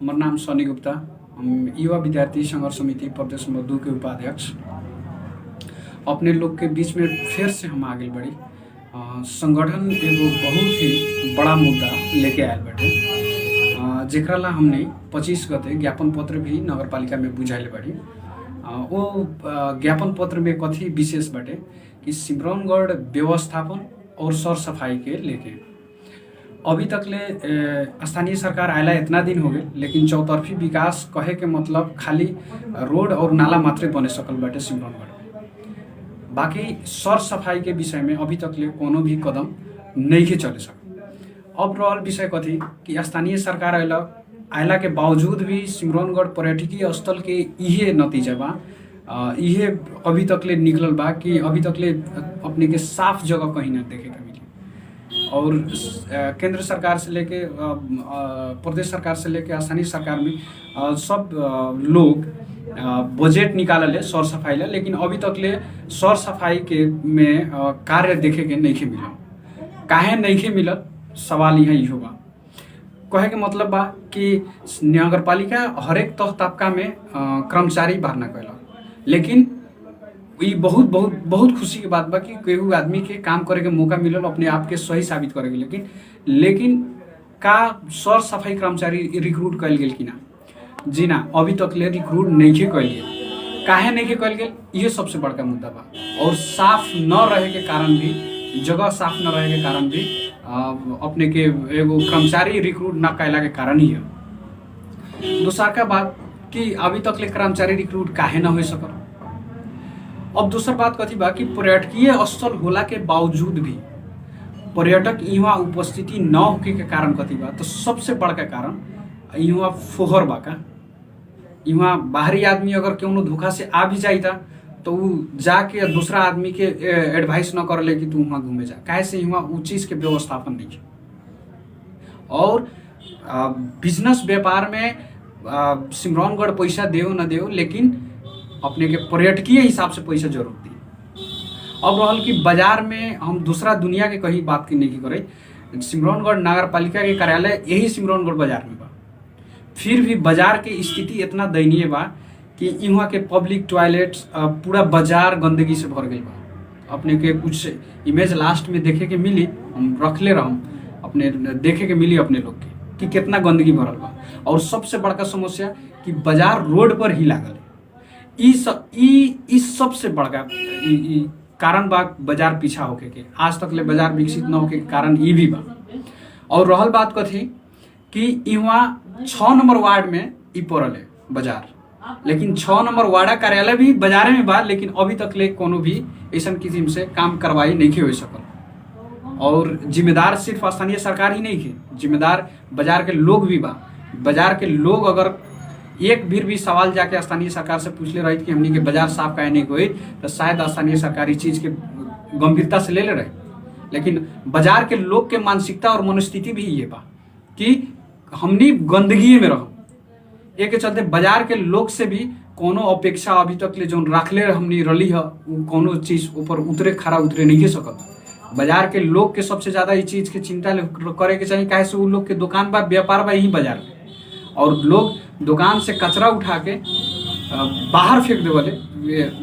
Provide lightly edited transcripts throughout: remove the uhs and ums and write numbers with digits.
हमार नाम सनी गुप्ता, हम युवा विद्यार्थी संघर्ष समिति प्रदेश नंबर 2 के उपाध्यक्ष। अपने लोग के बीच में फिर से हम आगे बढ़ी। संगठन एगो बहुत ही बड़ा मुद्दा लेके आयल बाटे, जेकरा ला हमने 25 गते ज्ञापन पत्र भी नगर पालिका में बुझाइल बाड़ी। वो ज्ञापन पत्र में कथी विशेष बाटे कि सिमरौनगढ़ व्यवस्थापन और सर सफाई के लेके अभी तक ले स्थानीय सरकार आयला इतना दिन हो गए, लेकिन चौतरफी विकास कहे के मतलब खाली रोड और नाला मात्रे बने सकल बाटे सिमरौनगढ़। बाकी सर सफाई के विषय में अभी तक ले कोनो भी कदम नहीं के चले सक। अब रहल विषय कथी कि स्थानीय सरकार आयला के बावजूद भी सिमरौनगढ़ पर्यटकीय स्थल के इहे नतीजा बा, इहे अभी तक ले निकलल बा कि अभी तक ले अपने के साफ जगह कहीं ना देखे के मिली। और केंद्र सरकार से लेके प्रदेश सरकार से लेके स्थानीय सरकार में सब लोग बजट निकालले सर सफाई ला, लेकिन अभी तक ले सर सफाई के में कार्य देखे के नहीं मिलल। काहे नहीं मिलल, सवाल यहाँ इहो बा। कहे के मतलब बा कि नगर पालिका हरेक तह तबका में कर्मचारी भरना कैला, लेकिन ये बहुत बहुत बहुत खुशी की बात बा कि केहू आदमी के काम करे के मौका मिलल अपने आप के सही साबित करे के। लेकिन का सर सफाई कर्मचारी रिक्रूट कल गेल कि ना? जी ना, अभी तक ले रिक्रूट नहीं के कल गेल। काहे नहीं के कल गेल, ये सबसे बड़का मुद्दा बा। और साफ न रहे के कारण भी, जगह साफ न रहे के कारण भी अपने के एगो कर्मचारी रिक्रूट न कैला के कारण ही है। दूसरा का बात कि अभी तक ले कर्मचारी रिक्रूट काहे न हो सकल। अब दूसर बात कथी बा कि पर्यटकीय स्थल होला के बावजूद भी पर्यटक यहाँ उपस्थिति न होके के कारण कथी बा, तो सबसे बड़का कारण यहाँ फोहर बा का। यहाँ बाहरी आदमी अगर क्यों धोखा से आ भी जाता तो वो जाके दूसरा आदमी के एडवाइस न कर ले कि तू वहाँ घूमे जा, काहे से यहाँ उस चीज के व्यवस्थापन नहीं है। और बिजनेस व्यापार में सिमरौनगढ़ पैसा देओ न देओ, लेकिन अपने के पर्यटकीय हिसाब से पैसा जरूर दी। अब रहल कि बाजार में हम दूसरा दुनिया के कहीं बात की नहीं करे, सिमरौनगढ़ नगर पालिका के कार्यालय यही सिमरौनगढ़ बाजार में बा, फिर भी बाजार के स्थिति इतना दयनीय बा कि यहाँ के पब्लिक टॉयलेट्स पूरा बाजार गंदगी से भर गई बा। अपने के कुछ इमेज लास्ट में देखे के मिली, हम रखले रहम, अपने देखे के मिली अपने लोग के कि कितना गंदगी भरल बा। और सबसे बड़का समस्या कि बाजार रोड पर ही लागल। इस सबसे बड़का कारण बा बाजार पीछा होके के, आज तक ले बाजार विकसित न होके के कारण ये भी बा। और रहल बात कथी कि यहाँ 6 नंबर वार्ड में ई पड़ल है बाजार, लेकिन 6 नंबर वार्ड कार्यालय भी बाजारे में बा, लेकिन अभी तक ले कोनो भी ऐसा किस्म से काम करवाई नहीं हो सकल। और जिम्मेदार सिर्फ स्थानीय सरकार ही नहीं है, जिम्मेदार बाजार के लोग भी बा। बाजार के लोग अगर एक भी सवाल जाके स्थानीय सरकार से पूछ ले रही कि हमनी के बाजार साफ काहे नहीं हुई, तो शायद स्थानीय सरकार इस चीज के गंभीरता से ले रहे। लेकिन बाजार के लोग के मानसिकता और मनोस्थिति भी ये बा कि हमनी गंदगी में रहो। एक के चलते बाजार के लोग से भी कोनो अपेक्षा अभी तक ले जो रखले हमनी रली है, कोनो चीज ऊपर उतरे खड़ा उतरे नहीं सकत। बाजार के लोग के सबसे ज्यादा इस चीज के चिंता करे के चाहिए, काहे से वो लोग के दुकान बा, व्यापार बा यही बाजार में, और लोग दुकान से कचरा उठा के बाहर फेंक देवले,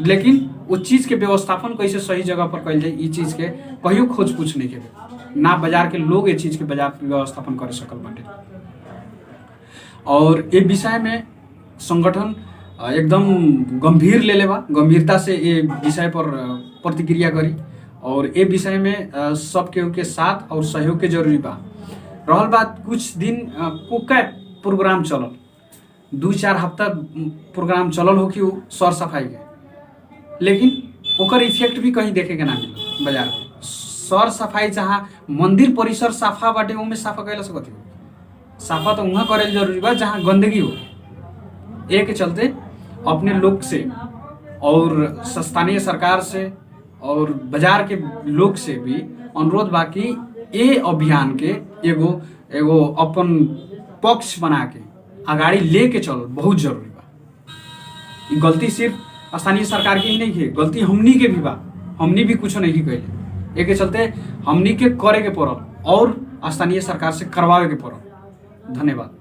लेकिन उस चीज के व्यवस्थापन कैसे सही जगह पर कल जाए, इस चीज के कहियो खोज पूछ नहीं के ना बाजार के लोग ये चीज के बाजार व्यवस्थापन कर सकल बाटे। और ये विषय में संगठन एकदम गंभीर ले लेवा, गंभीरता से ये विषय पर प्रतिक्रिया करी। और ये विषय में सब केहू के साथ और सहयोग के जरूरी बा। रहल बात कुछ दिन कोका प्रोग्राम चलल, 2-4 हफ्ता प्रोग्राम चलल हो कि सर सफाई के, लेकिन ओकर इफेक्ट भी कहीं देखे के ना मिलल बाजार में। सर सफाई जहाँ मंदिर परिसर साफा बाटे उनमें साफा कैला से कथी हो, साफा तो वहाँ करे जरूरी बा जहाँ गंदगी हो। एक के चलते अपने लोग से और स्थानीय सरकार से और बाजार के लोग से भी अनुरोध बा कि ये अभियान के एगो अपन पक्ष बना के आगाड़ी लेके चलो बहुत जरूरी बा। गलती सिर्फ स्थानीय सरकार की ही नहीं है, गलती हमनी के भी बा, हमनी भी कुछ नहीं कैले। एक चलते हमनी के करे के पड़ल और स्थानीय सरकार से करवावे के पड़ल। धन्यवाद।